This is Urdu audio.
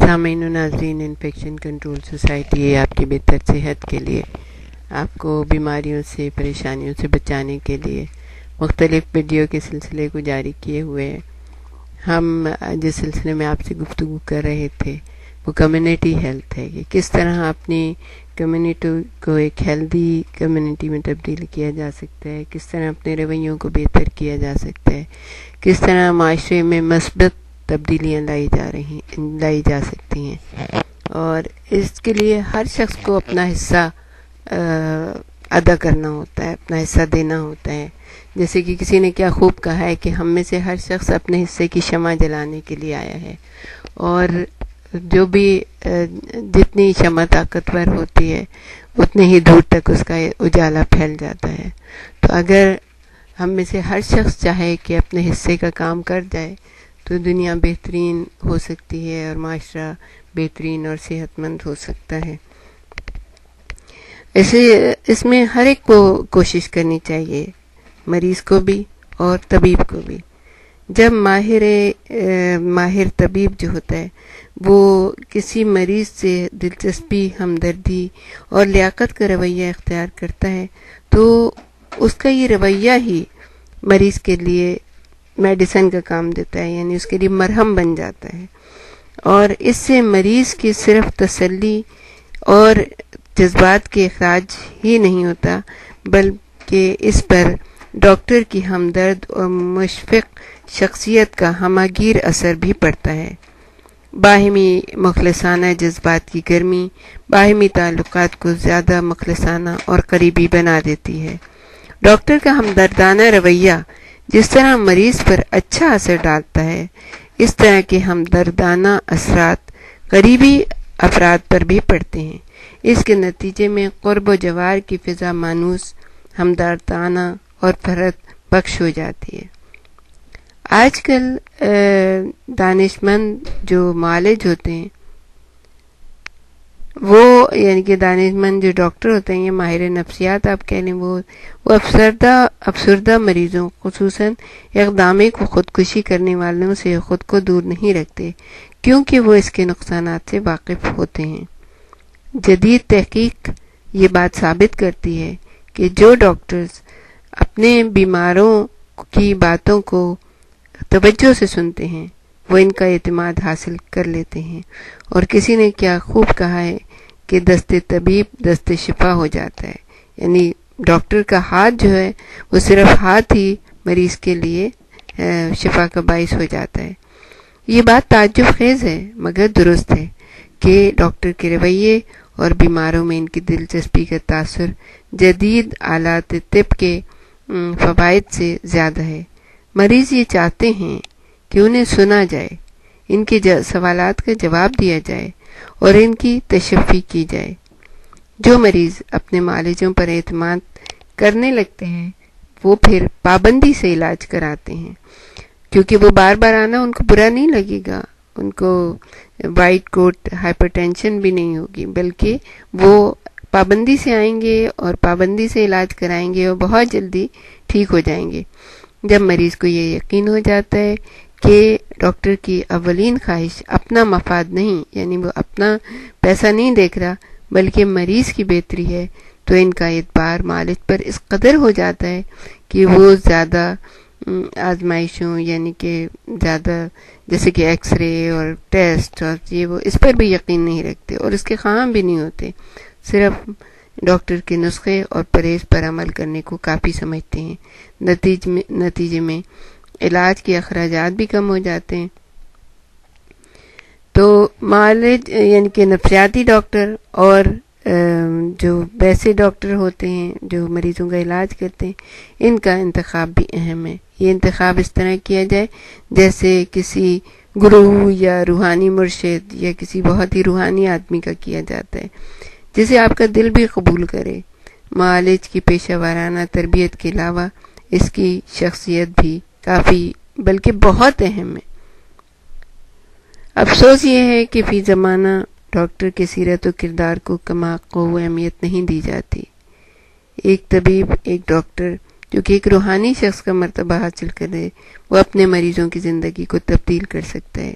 سامعین و ناظرین، انفیکشن کنٹرول سوسائٹی آپ کی بہتر صحت کے لیے، آپ کو بیماریوں سے پریشانیوں سے بچانے کے لیے مختلف ویڈیو کے سلسلے کو جاری کیے ہوئے ہیں۔ ہم جس سلسلے میں آپ سے گفتگو کر رہے تھے وہ کمیونٹی ہیلتھ ہے کہ کس طرح اپنی کمیونٹی کو ایک ہیلدی کمیونٹی میں تبدیل کیا جا سکتا ہے، کس طرح اپنے رویوں کو بہتر کیا جا سکتا ہے، کس طرح معاشرے میں مثبت تبدیلیاں لائی جا سکتی ہیں، اور اس کے لیے ہر شخص کو اپنا حصہ ادا کرنا ہوتا ہے، اپنا حصہ دینا ہوتا ہے۔ جیسے کہ کسی نے کیا خوب کہا ہے کہ ہم میں سے ہر شخص اپنے حصے کی شمع جلانے کے لیے آیا ہے، اور جو بھی جتنی شمع طاقتور ہوتی ہے اتنے ہی دور تک اس کا اجالا پھیل جاتا ہے۔ تو اگر ہم میں سے ہر شخص چاہے کہ اپنے حصے کا کام کر جائے تو دنیا بہترین ہو سکتی ہے اور معاشرہ بہترین اور صحت مند ہو سکتا ہے۔ اس میں ہر ایک کو کوشش کرنی چاہیے، مریض کو بھی اور طبیب کو بھی۔ جب ماہر طبیب جو ہوتا ہے وہ کسی مریض سے دلچسپی، ہمدردی اور لیاقت کا رویہ اختیار کرتا ہے تو اس کا یہ رویہ ہی مریض کے لیے میڈیسن کا کام دیتا ہے، یعنی اس کے لیے مرہم بن جاتا ہے، اور اس سے مریض کی صرف تسلی اور جذبات کے اخراج ہی نہیں ہوتا بلکہ اس پر ڈاکٹر کی ہمدرد اور مشفق شخصیت کا ہمہ گیر اثر بھی پڑتا ہے۔ باہمی مخلصانہ جذبات کی گرمی باہمی تعلقات کو زیادہ مخلصانہ اور قریبی بنا دیتی ہے۔ ڈاکٹر کا ہمدردانہ رویہ جس طرح مریض پر اچھا اثر ڈالتا ہے، اس طرح کے ہمدردانہ اثرات قریبی افراد پر بھی پڑتے ہیں۔ اس کے نتیجے میں قرب و جوار کی فضا مانوس، ہمدردانہ اور فرحت بخش ہو جاتی ہے۔ آج کل دانش مند جو معالج ہوتے ہیں وہ، یعنی کہ دانش مند جو ڈاکٹر ہوتے ہیں یا ماہر نفسیات آپ کہہ لیں، وہ افسردہ مریضوں، خصوصاً اقدامی کو خودکشی کرنے والوں سے خود کو دور نہیں رکھتے، کیونکہ وہ اس کے نقصانات سے واقف ہوتے ہیں۔ جدید تحقیق یہ بات ثابت کرتی ہے کہ جو ڈاکٹرز اپنے بیماروں کی باتوں کو توجہ سے سنتے ہیں وہ ان کا اعتماد حاصل کر لیتے ہیں، اور کسی نے کیا خوب کہا ہے کہ دست طبیب دست شفا ہو جاتا ہے، یعنی ڈاکٹر کا ہاتھ جو ہے وہ صرف ہاتھ ہی مریض کے لیے شفا کا باعث ہو جاتا ہے۔ یہ بات تعجب خیز ہے مگر درست ہے کہ ڈاکٹر کے رویے اور بیماروں میں ان کی دلچسپی کا تاثر جدید آلات طب کے فوائد سے زیادہ ہے۔ مریض یہ چاہتے ہیں کہ انہیں سنا جائے، ان کے سوالات کا جواب دیا جائے اور ان کی تشفی کی جائے۔ جو مریض اپنے معالجوں پر اعتماد کرنے لگتے ہیں وہ پھر پابندی سے علاج کراتے ہیں، کیونکہ وہ بار بار آنا ان کو برا نہیں لگے گا، ان کو وائٹ کوٹ ہائپر ٹینشن بھی نہیں ہوگی، بلکہ وہ پابندی سے آئیں گے اور پابندی سے علاج کرائیں گے اور بہت جلدی ٹھیک ہو جائیں گے۔ جب مریض کو یہ یقین ہو جاتا ہے کہ ڈاکٹر کی اولین خواہش اپنا مفاد نہیں، یعنی وہ اپنا پیسہ نہیں دیکھ رہا بلکہ مریض کی بہتری ہے، تو ان کا اعتبار معالج پر اس قدر ہو جاتا ہے کہ وہ زیادہ آزمائشوں، یعنی کہ زیادہ جیسے کہ ایکس رے اور ٹیسٹ اور یہ وہ، اس پر بھی یقین نہیں رکھتے اور اس کے خواہاں بھی نہیں ہوتے، صرف ڈاکٹر کے نسخے اور پرہیز پر عمل کرنے کو کافی سمجھتے ہیں۔ نتیجے میں علاج کے اخراجات بھی کم ہو جاتے ہیں۔ تو معالج یعنی کہ نفسیاتی ڈاکٹر اور جو ویسے ڈاکٹر ہوتے ہیں جو مریضوں کا علاج کرتے ہیں، ان کا انتخاب بھی اہم ہے۔ یہ انتخاب اس طرح کیا جائے جیسے کسی گرو یا روحانی مرشد یا کسی بہت ہی روحانی آدمی کا کیا جاتا ہے، جسے آپ کا دل بھی قبول کرے۔ معالج کی پیشہ ورانہ تربیت کے علاوہ اس کی شخصیت بھی کافی بلکہ بہت اہم ہے۔ افسوس یہ ہے کہ فی زمانہ ڈاکٹر کے سیرت و کردار کو کما حقہ اہمیت نہیں دی جاتی۔ ایک طبیب، ایک ڈاکٹر جو کہ ایک روحانی شخص کا مرتبہ حاصل کرے، وہ اپنے مریضوں کی زندگی کو تبدیل کر سکتا ہے۔